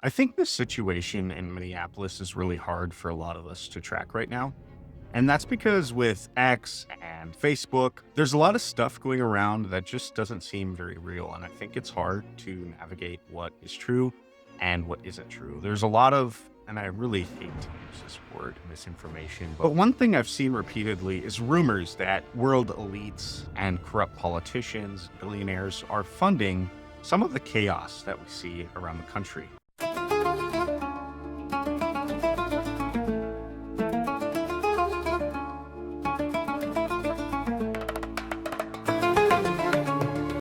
I think the situation in Minneapolis is really hard for a lot of us to track right now. And that's because with X and Facebook, there's a lot of stuff going around that just doesn't seem very real. And I think it's hard to navigate what is true and what isn't true. There's a lot of, and I really hate to use this word, misinformation. But one thing I've seen repeatedly is rumors that world elites and corrupt politicians, billionaires are funding some of the chaos that we see around the country.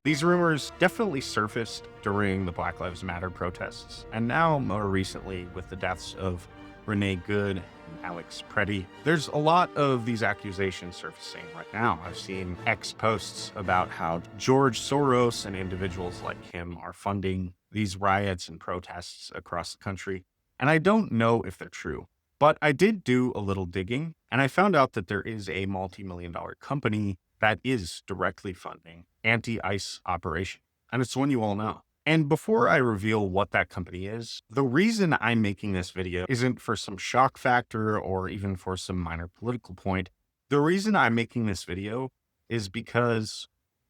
These rumors definitely surfaced during the Black Lives Matter protests, and now more recently with the deaths of Renee Good and Alex Preddy. There's a lot of these accusations surfacing right now. I've seen X posts about how George Soros and individuals like him are funding these riots and protests across the country, and I don't know if they're true. But I did do a little digging, and I found out that there is a multi-million-dollar company that is directly funding anti-ICE operation. And it's one you all know. And before I reveal what that company is, the reason I'm making this video isn't for some shock factor or even for some minor political point. The reason I'm making this video is because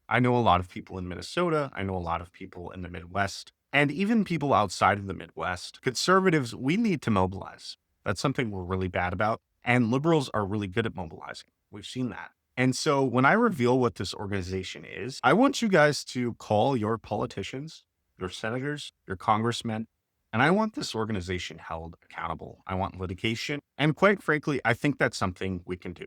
I know a lot of people in Minnesota. I know a lot of people in the Midwest, and even people outside of the Midwest. Conservatives, we need to mobilize. That's something we're really bad about. And liberals are really good at mobilizing. We've seen that. And so when I reveal what this organization is, I want you guys to call your politicians, your senators, your congressmen, and I want this organization held accountable. I want litigation. And quite frankly, I think that's something we can do.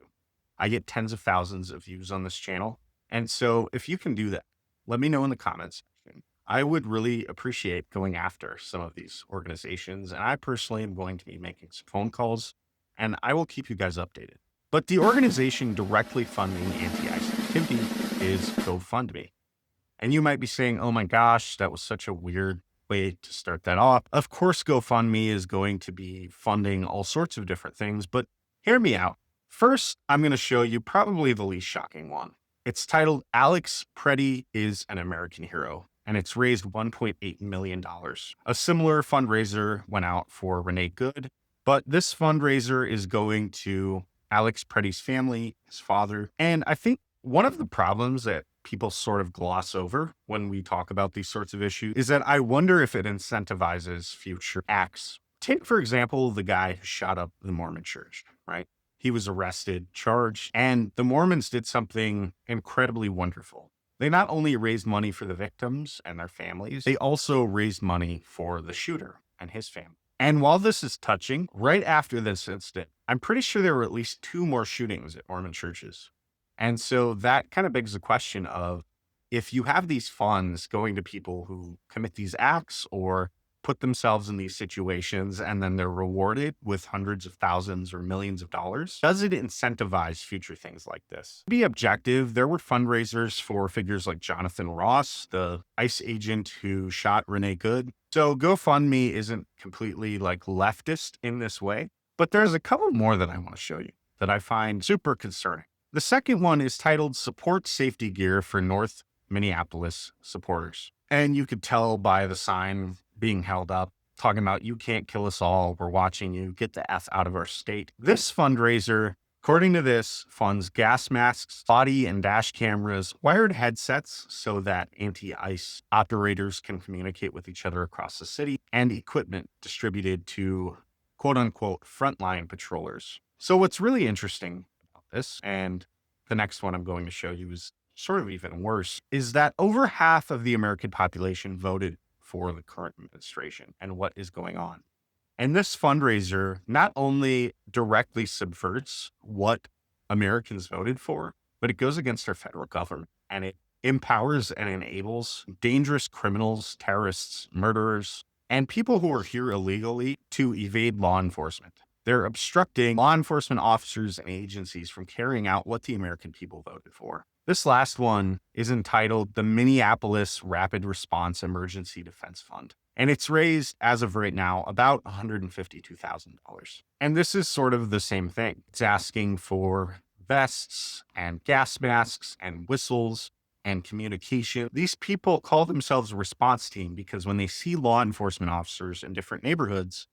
I get tens of thousands of views on this channel. And so if you can do that, let me know in the comments section. I would really appreciate going after some of these organizations. And I personally am going to be making some phone calls, and I will keep you guys updated. But the organization directly funding anti-ICE activity is GoFundMe. And you might be saying, oh my gosh, that was such a weird way to start that off. Of course, GoFundMe is going to be funding all sorts of different things, but hear me out. First, I'm going to show you probably the least shocking one. It's titled Alex Preddy is an American Hero, and it's raised $1.8 million. A similar fundraiser went out for Renee Good, but this fundraiser is going to Alex Preddy's family, his father. And I think one of the problems that people sort of gloss over when we talk about these sorts of issues is that I wonder if it incentivizes future acts. Take, for example, the guy who shot up the Mormon church, right? He was arrested, charged, and the Mormons did something incredibly wonderful. They not only raised money for the victims and their families, they also raised money for the shooter and his family. And while this is touching, right after this incident, I'm pretty sure there were at least 2 more shootings at Mormon churches. And so that kind of begs the question of, if you have these funds going to people who commit these acts or put themselves in these situations and then they're rewarded with hundreds of thousands or millions of dollars, does it incentivize future things like this? To be objective, there were fundraisers for figures like Jonathan Ross, the ICE agent who shot Renee Good. So GoFundMe isn't completely like leftist in this way, but there's a couple more that I want to show you that I find super concerning. The second one is titled Support Safety Gear for North Minneapolis Supporters. And you could tell by the sign being held up, talking about, you can't kill us all, we're watching you, get the F out of our state. This fundraiser, according to this, funds gas masks, body and dash cameras, wired headsets so that anti-ICE operators can communicate with each other across the city, and equipment distributed to quote unquote frontline patrollers. So what's really interesting about this, and the next one I'm going to show you is sort of even worse, is that over half of the American population voted for the current administration and what is going on. And this fundraiser not only directly subverts what Americans voted for, but it goes against our federal government, and it empowers and enables dangerous criminals, terrorists, murderers, and people who are here illegally to evade law enforcement. They're obstructing law enforcement officers and agencies from carrying out what the American people voted for. This last one is entitled the Minneapolis Rapid Response Emergency Defense Fund. And it's raised, as of right now, about $152,000. And this is sort of the same thing. It's asking for vests and gas masks and whistles and communication. These people call themselves a response team because when they see law enforcement officers in different neighborhoods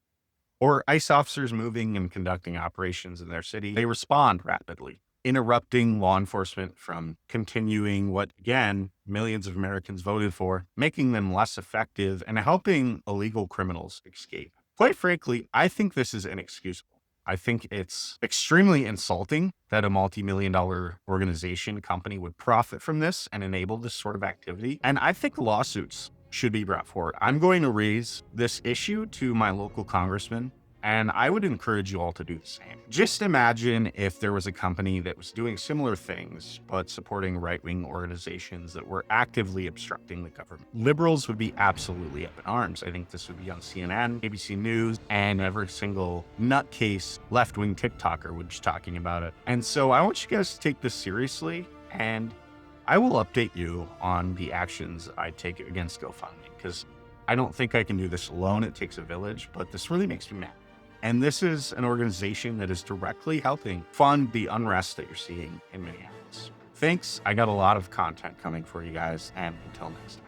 or ICE officers moving and conducting operations in their city, they respond rapidly, interrupting law enforcement from continuing what, again, millions of Americans voted for, making them less effective and helping illegal criminals escape. Quite frankly, I think this is inexcusable. I think it's extremely insulting that a multi-million-dollar organization company would profit from this and enable this sort of activity. And I think lawsuits should be brought forward. I'm going to raise this issue to my local congressman, and I would encourage you all to do the same. Just imagine if there was a company that was doing similar things, but supporting right-wing organizations that were actively obstructing the government. Liberals would be absolutely up in arms. I think this would be on CNN, ABC News, and every single nutcase left-wing TikToker would be talking about it. And so I want you guys to take this seriously, and I will update you on the actions I take against GoFundMe, because I don't think I can do this alone. It takes a village, but this really makes me mad. And this is an organization that is directly helping fund the unrest that you're seeing in Minneapolis. Thanks. I got a lot of content coming for you guys, and until next time.